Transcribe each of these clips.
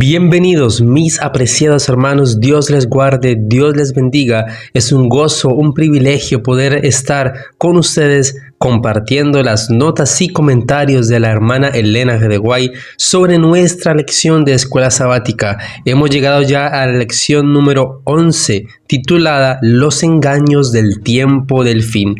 Bienvenidos mis apreciados hermanos, Dios les guarde, Dios les bendiga. Es un gozo, un privilegio poder estar con ustedes compartiendo las notas y comentarios de la hermana Elena G. de Guay sobre nuestra lección de escuela sabática. Hemos llegado ya a la lección número 11, titulada Los engaños del tiempo del fin.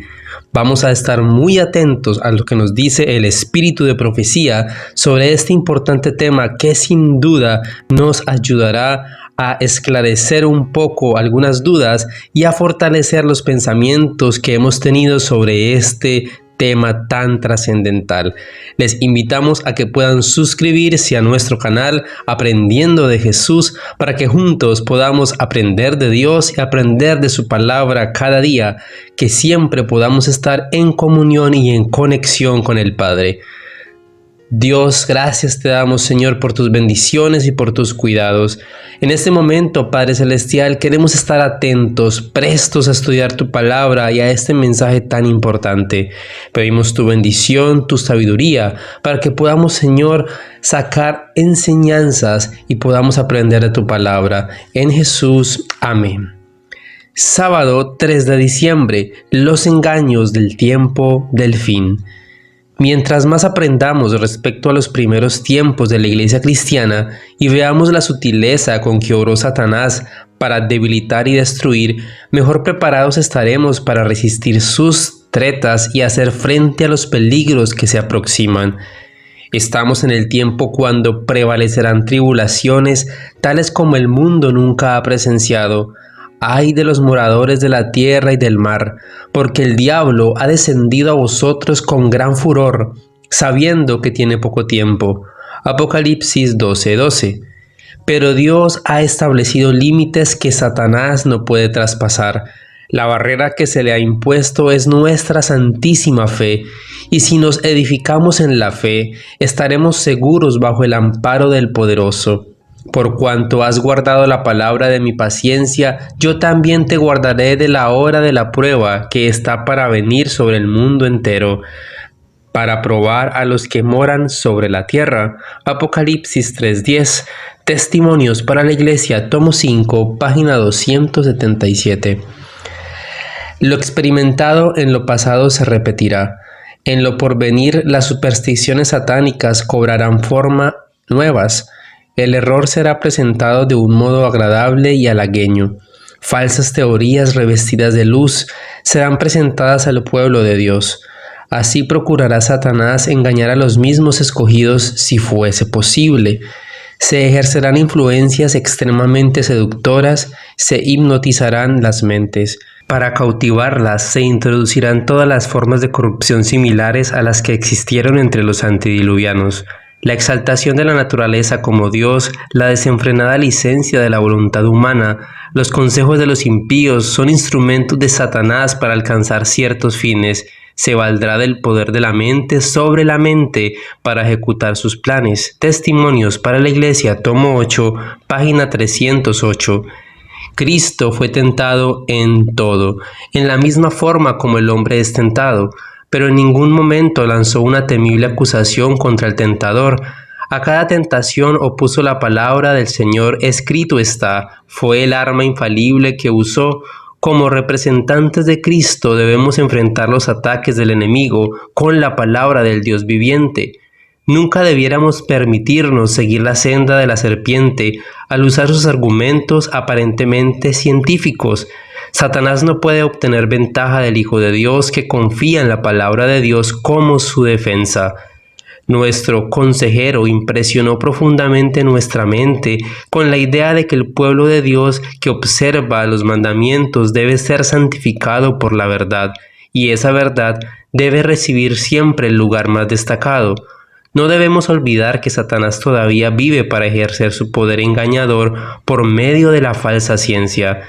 Vamos a estar muy atentos a lo que nos dice el espíritu de profecía sobre este importante tema que sin duda nos ayudará a esclarecer un poco algunas dudas y a fortalecer los pensamientos que hemos tenido sobre este tema tan trascendental. Les invitamos a que puedan suscribirse a nuestro canal Aprendiendo de Jesús para que juntos podamos aprender de Dios y aprender de su palabra cada día, que siempre podamos estar en comunión y en conexión con el Padre. Dios, gracias te damos, Señor, por tus bendiciones y por tus cuidados. En este momento, Padre Celestial, queremos estar atentos, prestos a estudiar tu palabra y a este mensaje tan importante. Pedimos tu bendición, tu sabiduría, para que podamos, Señor, sacar enseñanzas y podamos aprender de tu palabra. En Jesús, amén. Sábado 3 de diciembre, los engaños del tiempo del fin. Mientras más aprendamos respecto a los primeros tiempos de la iglesia cristiana y veamos la sutileza con que obró Satanás para debilitar y destruir, mejor preparados estaremos para resistir sus tretas y hacer frente a los peligros que se aproximan. Estamos en el tiempo cuando prevalecerán tribulaciones tales como el mundo nunca ha presenciado. ¡Ay de los moradores de la tierra y del mar! Porque el diablo ha descendido a vosotros con gran furor, sabiendo que tiene poco tiempo. Apocalipsis 12:12. Pero Dios ha establecido límites que Satanás no puede traspasar. La barrera que se le ha impuesto es nuestra santísima fe, y si nos edificamos en la fe, estaremos seguros bajo el amparo del Poderoso. Por cuanto has guardado la palabra de mi paciencia, yo también te guardaré de la hora de la prueba que está para venir sobre el mundo entero, para probar a los que moran sobre la tierra. Apocalipsis 3:10. Testimonios para la Iglesia, tomo 5, página 277. Lo experimentado en lo pasado se repetirá. En lo porvenir, las supersticiones satánicas cobrarán forma nuevas. El error será presentado de un modo agradable y halagueño. Falsas teorías revestidas de luz serán presentadas al pueblo de Dios. Así procurará Satanás engañar a los mismos escogidos si fuese posible. Se ejercerán influencias extremadamente seductoras, se hipnotizarán las mentes. Para cautivarlas se introducirán todas las formas de corrupción similares a las que existieron entre los antediluvianos. La exaltación de la naturaleza como Dios, la desenfrenada licencia de la voluntad humana, los consejos de los impíos son instrumentos de Satanás para alcanzar ciertos fines. Se valdrá del poder de la mente sobre la mente para ejecutar sus planes. Testimonios para la Iglesia, tomo 8, página 308. Cristo fue tentado en todo, en la misma forma como el hombre es tentado, pero en ningún momento lanzó una temible acusación contra el tentador. A cada tentación opuso la palabra del Señor, escrito está, fue el arma infalible que usó. Como representantes de Cristo debemos enfrentar los ataques del enemigo con la palabra del Dios viviente. Nunca debiéramos permitirnos seguir la senda de la serpiente al usar sus argumentos aparentemente científicos. Satanás no puede obtener ventaja del Hijo de Dios que confía en la palabra de Dios como su defensa. Nuestro consejero impresionó profundamente nuestra mente con la idea de que el pueblo de Dios que observa los mandamientos debe ser santificado por la verdad, y esa verdad debe recibir siempre el lugar más destacado. No debemos olvidar que Satanás todavía vive para ejercer su poder engañador por medio de la falsa ciencia.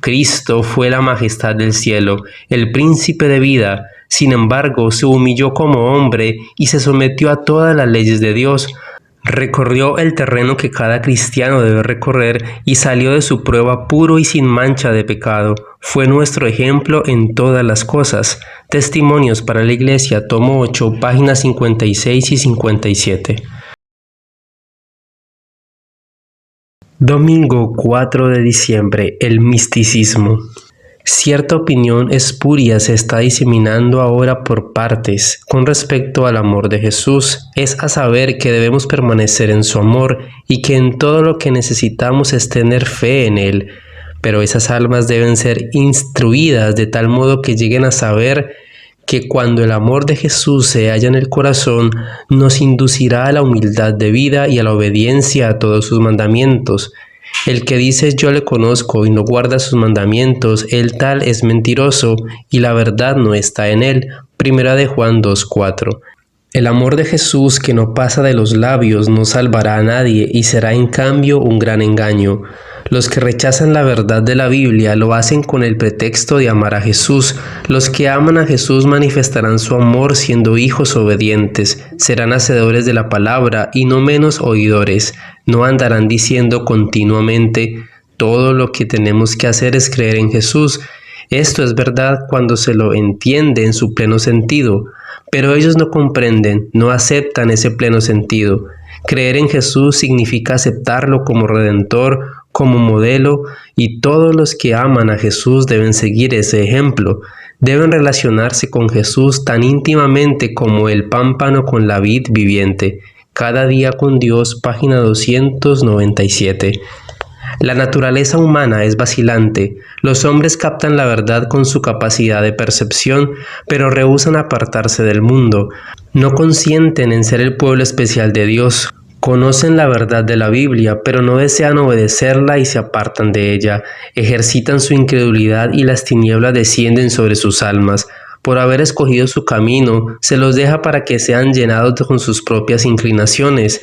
Cristo fue la majestad del cielo, el príncipe de vida. Sin embargo, se humilló como hombre y se sometió a todas las leyes de Dios. Recorrió el terreno que cada cristiano debe recorrer y salió de su prueba puro y sin mancha de pecado. Fue nuestro ejemplo en todas las cosas. Testimonios para la Iglesia, tomo 8, páginas 56 y 57. Domingo 4 de diciembre, el misticismo. Cierta opinión espuria se está diseminando ahora por partes con respecto al amor de Jesús, es a saber que debemos permanecer en su amor y que en todo lo que necesitamos es tener fe en él, pero esas almas deben ser instruidas de tal modo que lleguen a saber que cuando el amor de Jesús se halla en el corazón, nos inducirá a la humildad de vida y a la obediencia a todos sus mandamientos. El que dice yo le conozco y no guarda sus mandamientos, el tal es mentiroso y la verdad no está en él. Primera de Juan 2:4. El amor de Jesús que no pasa de los labios no salvará a nadie y será en cambio un gran engaño. Los que rechazan la verdad de la Biblia lo hacen con el pretexto de amar a Jesús. Los que aman a Jesús manifestarán su amor siendo hijos obedientes, serán hacedores de la palabra y no menos oidores. No andarán diciendo continuamente, todo lo que tenemos que hacer es creer en Jesús. Esto es verdad cuando se lo entiende en su pleno sentido, pero ellos no comprenden, no aceptan ese pleno sentido. Creer en Jesús significa aceptarlo como Redentor, como modelo, y todos los que aman a Jesús deben seguir ese ejemplo. Deben relacionarse con Jesús tan íntimamente como el pámpano con la vid viviente. Cada día con Dios, página 297. La naturaleza humana es vacilante. Los hombres captan la verdad con su capacidad de percepción, pero rehúsan apartarse del mundo. No consienten en ser el pueblo especial de Dios. Conocen la verdad de la Biblia, pero no desean obedecerla y se apartan de ella. Ejercitan su incredulidad y las tinieblas descienden sobre sus almas. Por haber escogido su camino, se los deja para que sean llenados con sus propias inclinaciones.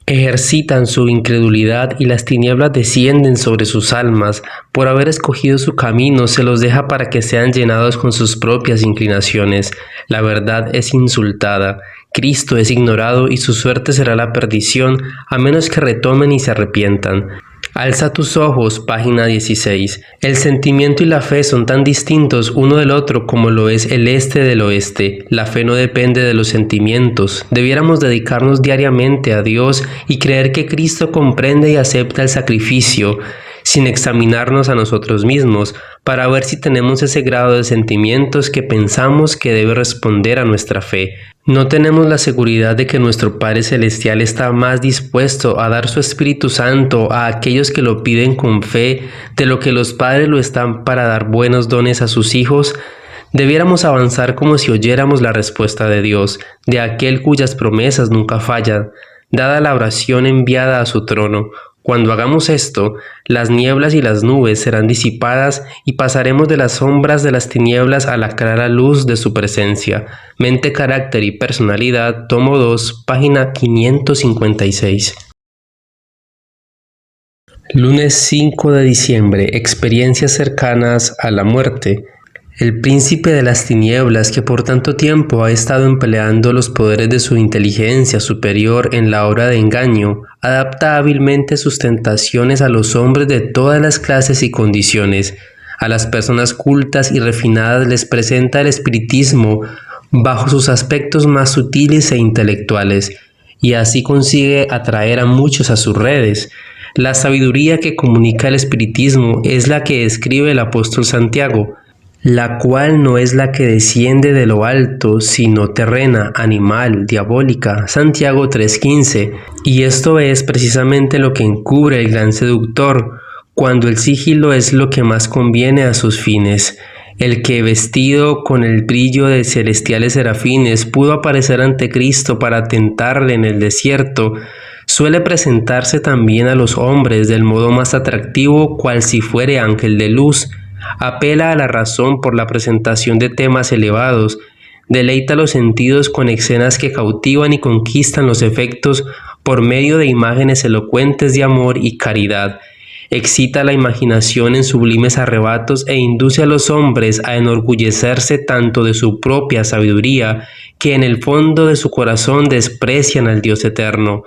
Ejercitan su incredulidad y las tinieblas descienden sobre sus almas. Por haber escogido su camino, se los deja para que sean llenados con sus propias inclinaciones. La verdad es insultada. Cristo es ignorado y su suerte será la perdición, a menos que retomen y se arrepientan. Alza tus ojos, página 16. El sentimiento y la fe son tan distintos uno del otro como lo es el este del oeste. La fe no depende de los sentimientos. Debiéramos dedicarnos diariamente a Dios y creer que Cristo comprende y acepta el sacrificio, sin examinarnos a nosotros mismos, para ver si tenemos ese grado de sentimientos que pensamos que debe responder a nuestra fe. No tenemos la seguridad de que nuestro Padre Celestial está más dispuesto a dar su Espíritu Santo a aquellos que lo piden con fe de lo que los padres lo están para dar buenos dones a sus hijos. Debiéramos avanzar como si oyéramos la respuesta de Dios, de aquel cuyas promesas nunca fallan, dada la oración enviada a su trono. Cuando hagamos esto, las nieblas y las nubes serán disipadas y pasaremos de las sombras de las tinieblas a la clara luz de su presencia. Mente, carácter y personalidad, tomo 2, página 556. Lunes 5 de diciembre, experiencias cercanas a la muerte. El príncipe de las tinieblas, que por tanto tiempo ha estado empleando los poderes de su inteligencia superior en la obra de engaño, adapta hábilmente sus tentaciones a los hombres de todas las clases y condiciones. A las personas cultas y refinadas les presenta el espiritismo bajo sus aspectos más sutiles e intelectuales, y así consigue atraer a muchos a sus redes. La sabiduría que comunica el espiritismo es la que describe el apóstol Santiago, la cual no es la que desciende de lo alto, sino terrena, animal, diabólica. Santiago 3:15. Y esto es precisamente lo que encubre el gran seductor, cuando el sigilo es lo que más conviene a sus fines. El que, vestido con el brillo de celestiales serafines, pudo aparecer ante Cristo para tentarle en el desierto, suele presentarse también a los hombres del modo más atractivo, cual si fuere ángel de luz. Apela a la razón por la presentación de temas elevados, deleita los sentidos con escenas que cautivan y conquistan los efectos por medio de imágenes elocuentes de amor y caridad, excita la imaginación en sublimes arrebatos e induce a los hombres a enorgullecerse tanto de su propia sabiduría que en el fondo de su corazón desprecian al Dios eterno.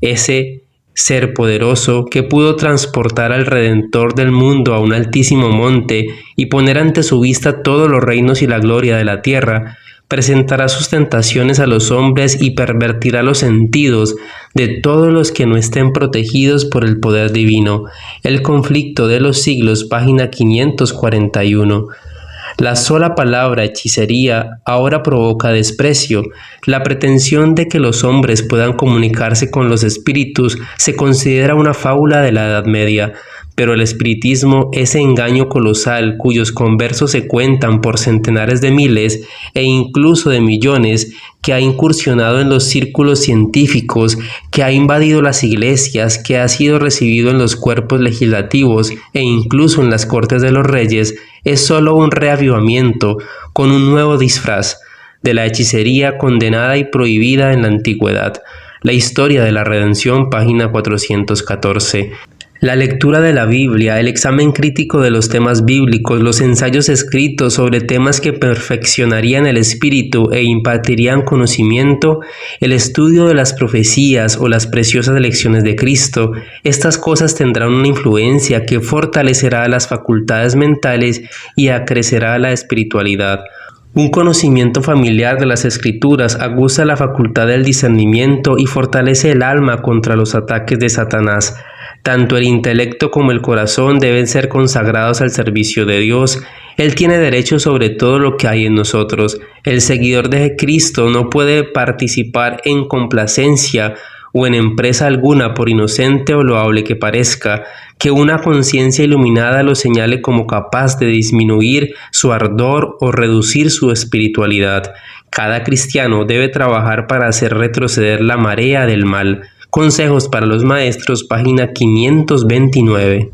Ese ser poderoso que pudo transportar al Redentor del mundo a un altísimo monte y poner ante su vista todos los reinos y la gloria de la tierra, presentará sus tentaciones a los hombres y pervertirá los sentidos de todos los que no estén protegidos por el poder divino. El conflicto de los siglos, página 541. La sola palabra hechicería ahora provoca desprecio. La pretensión de que los hombres puedan comunicarse con los espíritus se considera una fábula de la Edad Media, pero el espiritismo, ese engaño colosal cuyos conversos se cuentan por centenares de miles e incluso de millones, que ha incursionado en los círculos científicos, que ha invadido las iglesias, que ha sido recibido en los cuerpos legislativos e incluso en las cortes de los reyes, es solo un reavivamiento con un nuevo disfraz de la hechicería condenada y prohibida en la antigüedad. La historia de la redención, página 414. La lectura de la Biblia, el examen crítico de los temas bíblicos, los ensayos escritos sobre temas que perfeccionarían el espíritu e impartirían conocimiento, el estudio de las profecías o las preciosas lecciones de Cristo, estas cosas tendrán una influencia que fortalecerá las facultades mentales y acrecerá la espiritualidad. Un conocimiento familiar de las Escrituras aguza la facultad del discernimiento y fortalece el alma contra los ataques de Satanás. Tanto el intelecto como el corazón deben ser consagrados al servicio de Dios. Él tiene derecho sobre todo lo que hay en nosotros. El seguidor de Cristo no puede participar en complacencia o en empresa alguna, por inocente o loable que parezca, que una conciencia iluminada lo señale como capaz de disminuir su ardor o reducir su espiritualidad. Cada cristiano debe trabajar para hacer retroceder la marea del mal. Consejos para los maestros, página 529.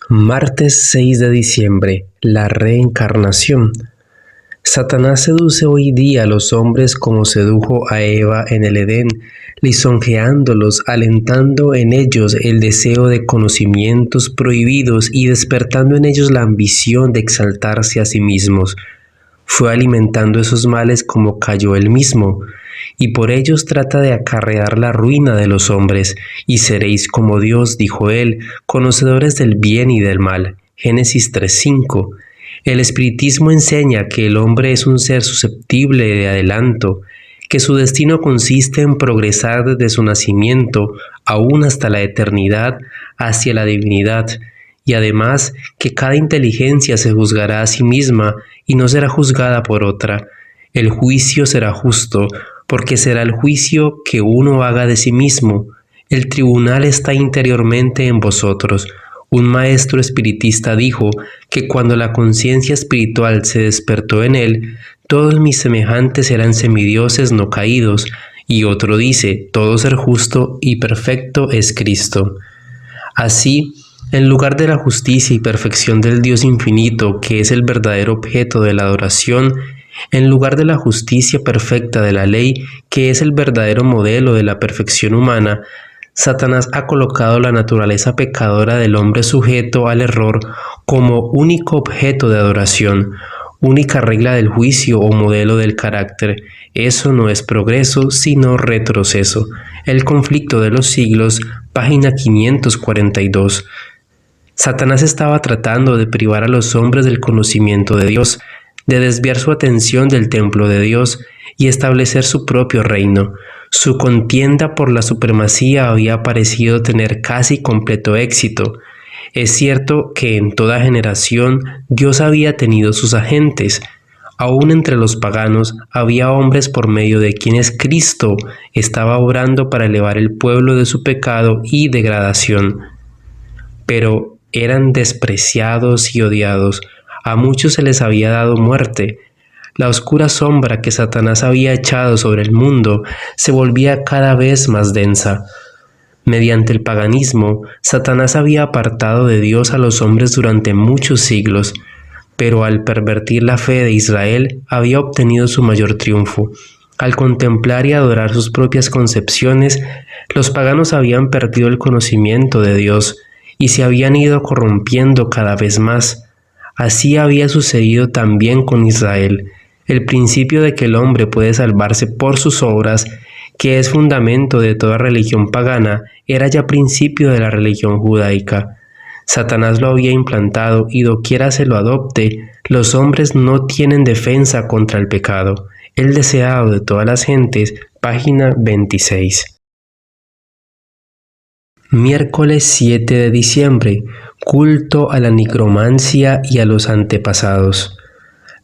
Martes 6 de diciembre. La reencarnación. Satanás seduce hoy día a los hombres como sedujo a Eva en el Edén, lisonjeándolos, alentando en ellos el deseo de conocimientos prohibidos y despertando en ellos la ambición de exaltarse a sí mismos. Fue alimentando esos males como cayó él mismo, y por ellos trata de acarrear la ruina de los hombres. Y seréis como Dios, dijo él, conocedores del bien y del mal. Génesis 3:5. El espiritismo enseña que el hombre es un ser susceptible de adelanto, que su destino consiste en progresar desde su nacimiento, aún hasta la eternidad, hacia la divinidad, y además que cada inteligencia se juzgará a sí misma y no será juzgada por otra. El juicio será justo, porque será el juicio que uno haga de sí mismo. El tribunal está interiormente en vosotros. Un maestro espiritista dijo que cuando la conciencia espiritual se despertó en él, todos mis semejantes eran semidioses no caídos, y otro dice, todo ser justo y perfecto es Cristo. Así, en lugar de la justicia y perfección del Dios infinito, que es el verdadero objeto de la adoración, en lugar de la justicia perfecta de la ley, que es el verdadero modelo de la perfección humana, Satanás ha colocado la naturaleza pecadora del hombre sujeto al error como único objeto de adoración, única regla del juicio o modelo del carácter. Eso no es progreso, sino retroceso. El conflicto de los siglos, página 542. Satanás estaba tratando de privar a los hombres del conocimiento de Dios, de desviar su atención del templo de Dios y establecer su propio reino. Su contienda por la supremacía había parecido tener casi completo éxito. Es cierto que en toda generación Dios había tenido sus agentes. Aún entre los paganos había hombres por medio de quienes Cristo estaba obrando para elevar el pueblo de su pecado y degradación. Pero eran despreciados y odiados. A muchos se les había dado muerte. La oscura sombra que Satanás había echado sobre el mundo se volvía cada vez más densa. Mediante el paganismo, Satanás había apartado de Dios a los hombres durante muchos siglos, pero al pervertir la fe de Israel había obtenido su mayor triunfo. Al contemplar y adorar sus propias concepciones, los paganos habían perdido el conocimiento de Dios y se habían ido corrompiendo cada vez más. Así había sucedido también con Israel. El principio de que el hombre puede salvarse por sus obras, que es fundamento de toda religión pagana, era ya principio de la religión judaica. Satanás lo había implantado y doquiera se lo adopte, Los hombres no tienen defensa contra el pecado. El deseado de todas las gentes, página 26. Miércoles 7 de diciembre. Culto a la nigromancia y a los antepasados.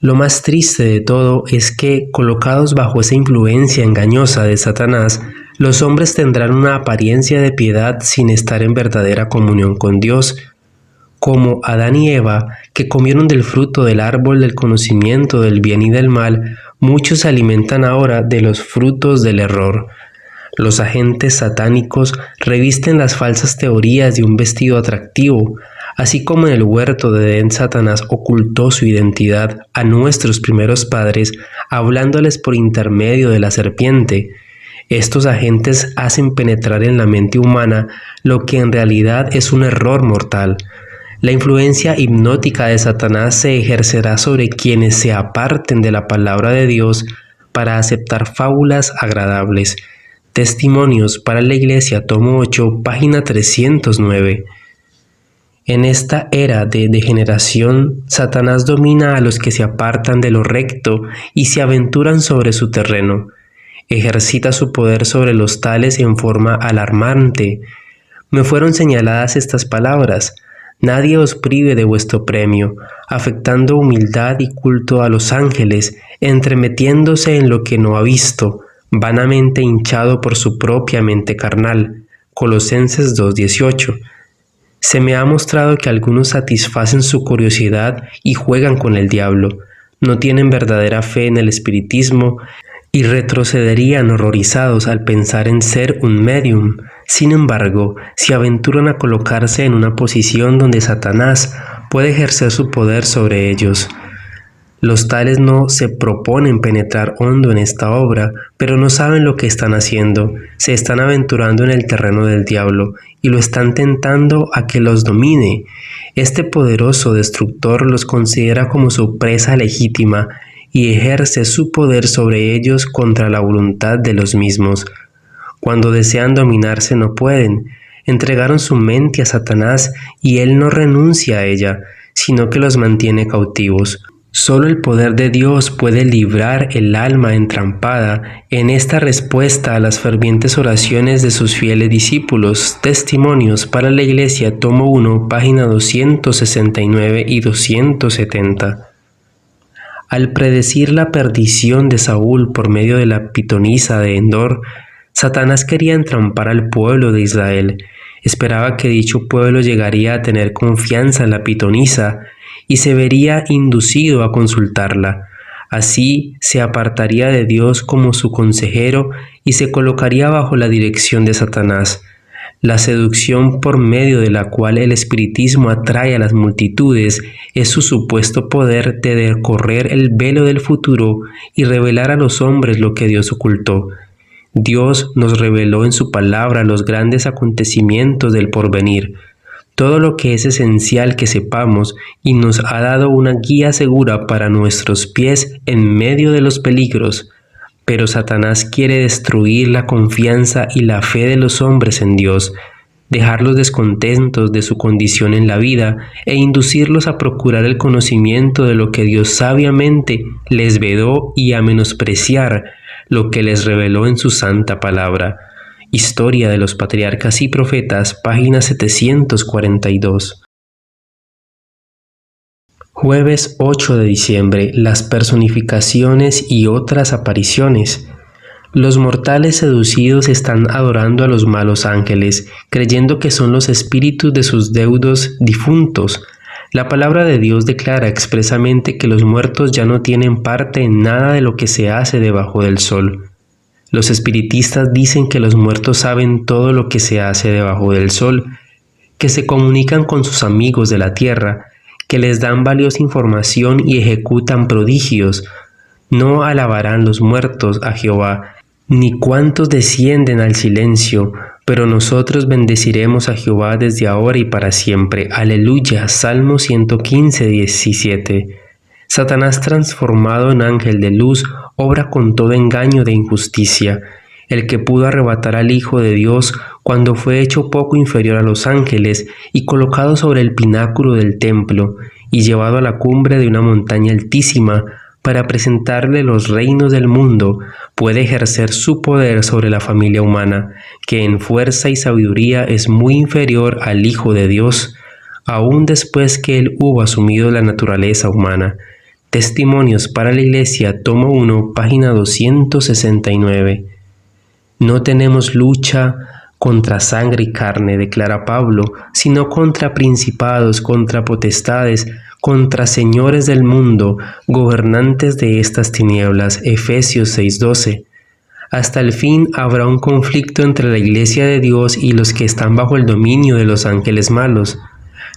Lo más triste de todo es que, colocados bajo esa influencia engañosa de Satanás, los hombres tendrán una apariencia de piedad sin estar en verdadera comunión con Dios, como Adán y Eva, que comieron del fruto del árbol del conocimiento del bien y del mal. Muchos se alimentan ahora de los frutos del error. Los agentes satánicos revisten las falsas teorías de un vestido atractivo. Así como en el huerto de Edén Satanás ocultó su identidad a nuestros primeros padres, hablándoles por intermedio de la serpiente, estos agentes hacen penetrar en la mente humana lo que en realidad es un error mortal. La influencia hipnótica de Satanás se ejercerá sobre quienes se aparten de la palabra de Dios para aceptar fábulas agradables. Testimonios para la Iglesia, tomo 8, página 309. En esta era de degeneración, Satanás domina a los que se apartan de lo recto y se aventuran sobre su terreno. Ejercita su poder sobre los tales en forma alarmante. Me fueron señaladas estas palabras: nadie os prive de vuestro premio, afectando humildad y culto a los ángeles, entremetiéndose en lo que no ha visto, vanamente hinchado por su propia mente carnal. Colosenses 2:18. Se me ha mostrado que algunos satisfacen su curiosidad y juegan con el diablo. No tienen verdadera fe en el espiritismo y retrocederían horrorizados al pensar en ser un medium. Sin embargo, se aventuran a colocarse en una posición donde Satanás puede ejercer su poder sobre ellos. Los tales no se proponen penetrar hondo en esta obra, pero no saben lo que están haciendo. Se están aventurando en el terreno del diablo y lo están tentando a que los domine. Este poderoso destructor los considera como su presa legítima y ejerce su poder sobre ellos contra la voluntad de los mismos. Cuando desean dominarse no pueden. Entregaron su mente a Satanás y él no renuncia a ella, sino que los mantiene cautivos. Solo el poder de Dios puede librar el alma entrampada en esta respuesta a las fervientes oraciones de sus fieles discípulos. Testimonios para la Iglesia, tomo 1, página 269 y 270. Al predecir la perdición de Saúl por medio de la pitonisa de Endor, Satanás quería entrampar al pueblo de Israel. Esperaba que dicho pueblo llegaría a tener confianza en la pitonisa y se vería inducido a consultarla. Así se apartaría de Dios como su consejero y se colocaría bajo la dirección de Satanás. La seducción por medio de la cual el espiritismo atrae a las multitudes es su supuesto poder de recorrer el velo del futuro y revelar a los hombres lo que Dios ocultó. Dios nos reveló en su palabra los grandes acontecimientos del porvenir, todo lo que es esencial que sepamos, y nos ha dado una guía segura para nuestros pies en medio de los peligros. Pero Satanás quiere destruir la confianza y la fe de los hombres en Dios, dejarlos descontentos de su condición en la vida e inducirlos a procurar el conocimiento de lo que Dios sabiamente les vedó y a menospreciar lo que les reveló en su santa palabra. Historia de los Patriarcas y Profetas, página 742. Jueves 8 de diciembre. Las personificaciones y otras apariciones. Los mortales seducidos están adorando a los malos ángeles, creyendo que son los espíritus de sus deudos difuntos. La palabra de Dios declara expresamente que los muertos ya no tienen parte en nada de lo que se hace debajo del sol. Los espiritistas dicen que los muertos saben todo lo que se hace debajo del sol, que se comunican con sus amigos de la tierra, que les dan valiosa información y ejecutan prodigios. No alabarán los muertos a Jehová, ni cuantos descienden al silencio, pero nosotros bendeciremos a Jehová desde ahora y para siempre. Aleluya. Salmo 115, 17. Satanás, transformado en ángel de luz, obra con todo engaño de injusticia. El que pudo arrebatar al Hijo de Dios cuando fue hecho poco inferior a los ángeles y colocado sobre el pináculo del templo, y llevado a la cumbre de una montaña altísima para presentarle los reinos del mundo, puede ejercer su poder sobre la familia humana, que en fuerza y sabiduría es muy inferior al Hijo de Dios, aún después que él hubo asumido la naturaleza humana. Testimonios para la Iglesia, tomo 1, página 269. No tenemos lucha contra sangre y carne, declara Pablo, sino contra principados, contra potestades, contra señores del mundo, gobernantes de estas tinieblas. Efesios 6:12. Hasta el fin habrá un conflicto entre la Iglesia de Dios y los que están bajo el dominio de los ángeles malos.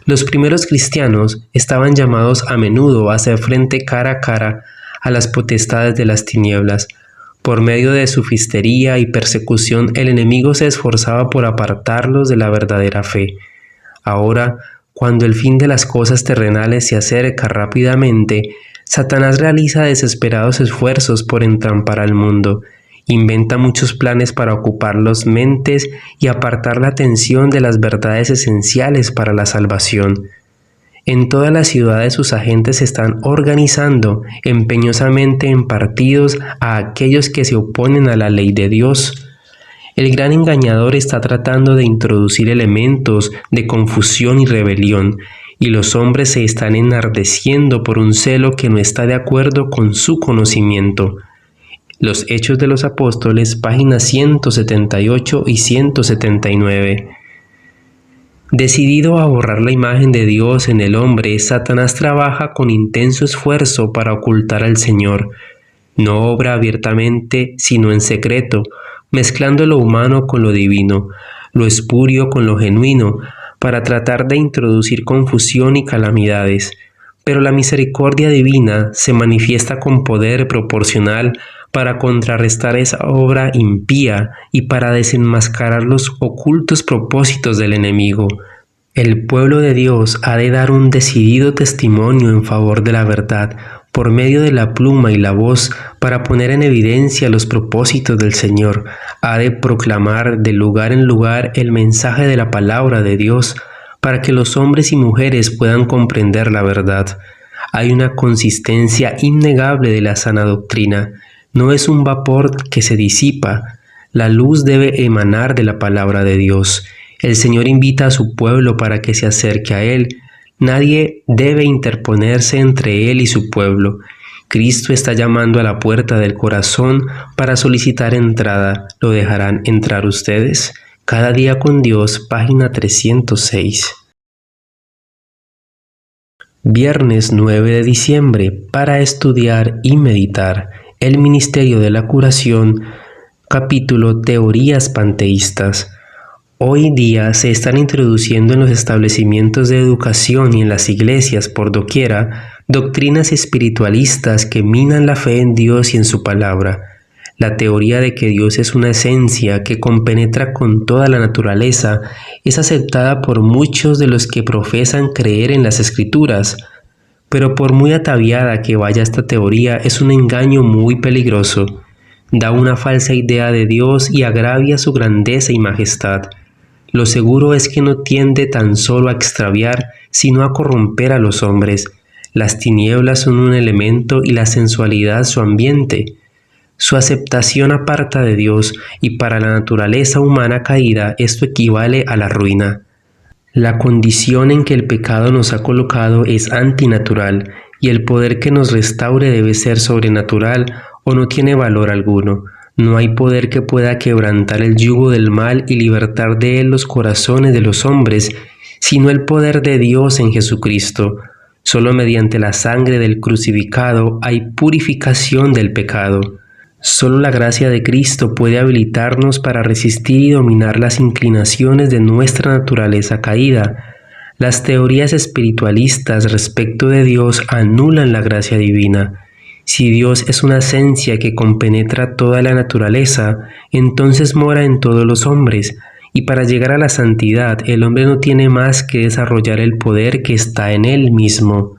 Los primeros cristianos estaban llamados a menudo a hacer frente cara a cara a las potestades de las tinieblas. Por medio de sofistería y persecución, el enemigo se esforzaba por apartarlos de la verdadera fe. Ahora, cuando el fin de las cosas terrenales se acerca rápidamente, Satanás realiza desesperados esfuerzos por entrampar al mundo. Inventa muchos planes para ocupar las mentes y apartar la atención de las verdades esenciales para la salvación. En todas las ciudades sus agentes se están organizando empeñosamente en partidos a aquellos que se oponen a la ley de Dios. El gran engañador está tratando de introducir elementos de confusión y rebelión, y los hombres se están enardeciendo por un celo que no está de acuerdo con su conocimiento. Los Hechos de los Apóstoles, páginas 178 y 179. Decidido a borrar la imagen de Dios en el hombre, Satanás trabaja con intenso esfuerzo para ocultar al Señor. No obra abiertamente, sino en secreto, mezclando lo humano con lo divino, lo espurio con lo genuino, para tratar de introducir confusión y calamidades. Pero la misericordia divina se manifiesta con poder proporcional para contrarrestar esa obra impía y para desenmascarar los ocultos propósitos del enemigo. El pueblo de Dios ha de dar un decidido testimonio en favor de la verdad, por medio de la pluma y la voz, para poner en evidencia los propósitos del Señor. Ha de proclamar de lugar en lugar el mensaje de la palabra de Dios, para que los hombres y mujeres puedan comprender la verdad. Hay una consistencia innegable de la sana doctrina. No es un vapor que se disipa. La luz debe emanar de la palabra de Dios. El Señor invita a su pueblo para que se acerque a Él. Nadie debe interponerse entre Él y su pueblo. Cristo está llamando a la puerta del corazón para solicitar entrada. ¿Lo dejarán entrar ustedes? Cada día con Dios, página 306. Viernes 9 de diciembre, para estudiar y meditar el Ministerio de la Curación, capítulo Teorías Panteístas. Hoy día se están introduciendo en los establecimientos de educación y en las iglesias por doquiera doctrinas espiritualistas que minan la fe en Dios y en su palabra. La teoría de que Dios es una esencia que compenetra con toda la naturaleza es aceptada por muchos de los que profesan creer en las Escrituras, pero por muy ataviada que vaya esta teoría, es un engaño muy peligroso. Da una falsa idea de Dios y agravia su grandeza y majestad. Lo seguro es que no tiende tan solo a extraviar, sino a corromper a los hombres. Las tinieblas son un elemento y la sensualidad su ambiente. Su aceptación aparta de Dios, y para la naturaleza humana caída esto equivale a la ruina. La condición en que el pecado nos ha colocado es antinatural, y el poder que nos restaure debe ser sobrenatural o no tiene valor alguno. No hay poder que pueda quebrantar el yugo del mal y libertar de él los corazones de los hombres, sino el poder de Dios en Jesucristo. Solo mediante la sangre del crucificado hay purificación del pecado. Solo la gracia de Cristo puede habilitarnos para resistir y dominar las inclinaciones de nuestra naturaleza caída. Las teorías espiritualistas respecto de Dios anulan la gracia divina. Si Dios es una esencia que compenetra toda la naturaleza, entonces mora en todos los hombres, y para llegar a la santidad el hombre no tiene más que desarrollar el poder que está en él mismo.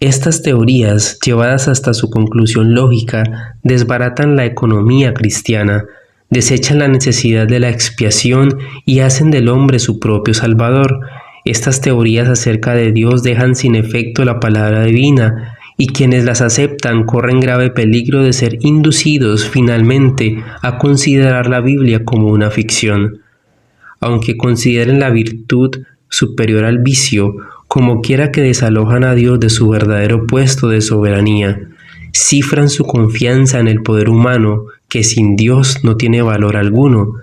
Estas teorías, llevadas hasta su conclusión lógica, desbaratan la economía cristiana, desechan la necesidad de la expiación y hacen del hombre su propio Salvador. Estas teorías acerca de Dios dejan sin efecto la palabra divina, y quienes las aceptan corren grave peligro de ser inducidos finalmente a considerar la Biblia como una ficción. Aunque consideren la virtud superior al vicio, como quiera que desalojan a Dios de su verdadero puesto de soberanía, cifran su confianza en el poder humano, que sin Dios no tiene valor alguno.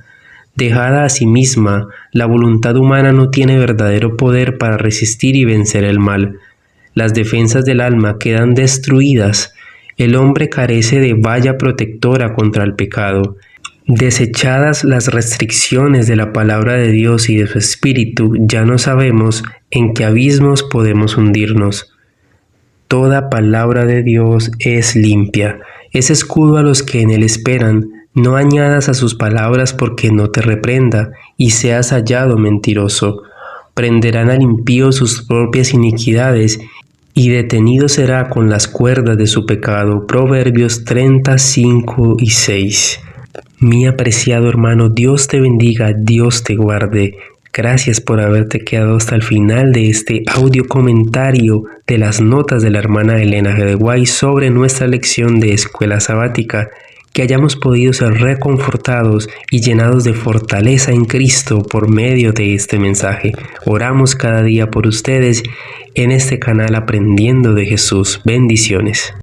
Dejada a sí misma, la voluntad humana no tiene verdadero poder para resistir y vencer el mal. Las defensas del alma quedan destruidas. El hombre carece de valla protectora contra el pecado. Desechadas las restricciones de la palabra de Dios y de su espíritu, ya no sabemos en qué abismos podemos hundirnos. Toda palabra de Dios es limpia, es escudo a los que en él esperan. No añadas a sus palabras porque no te reprenda y seas hallado mentiroso. Prenderán al impío sus propias iniquidades y detenido será con las cuerdas de su pecado. Proverbios 35:6. Mi apreciado hermano, Dios te bendiga, Dios te guarde. Gracias por haberte quedado hasta el final de este audio comentario de las notas de la hermana Elena G. de White sobre nuestra lección de escuela sabática. Que hayamos podido ser reconfortados y llenados de fortaleza en Cristo por medio de este mensaje. Oramos cada día por ustedes en este canal Aprendiendo de Jesús. Bendiciones.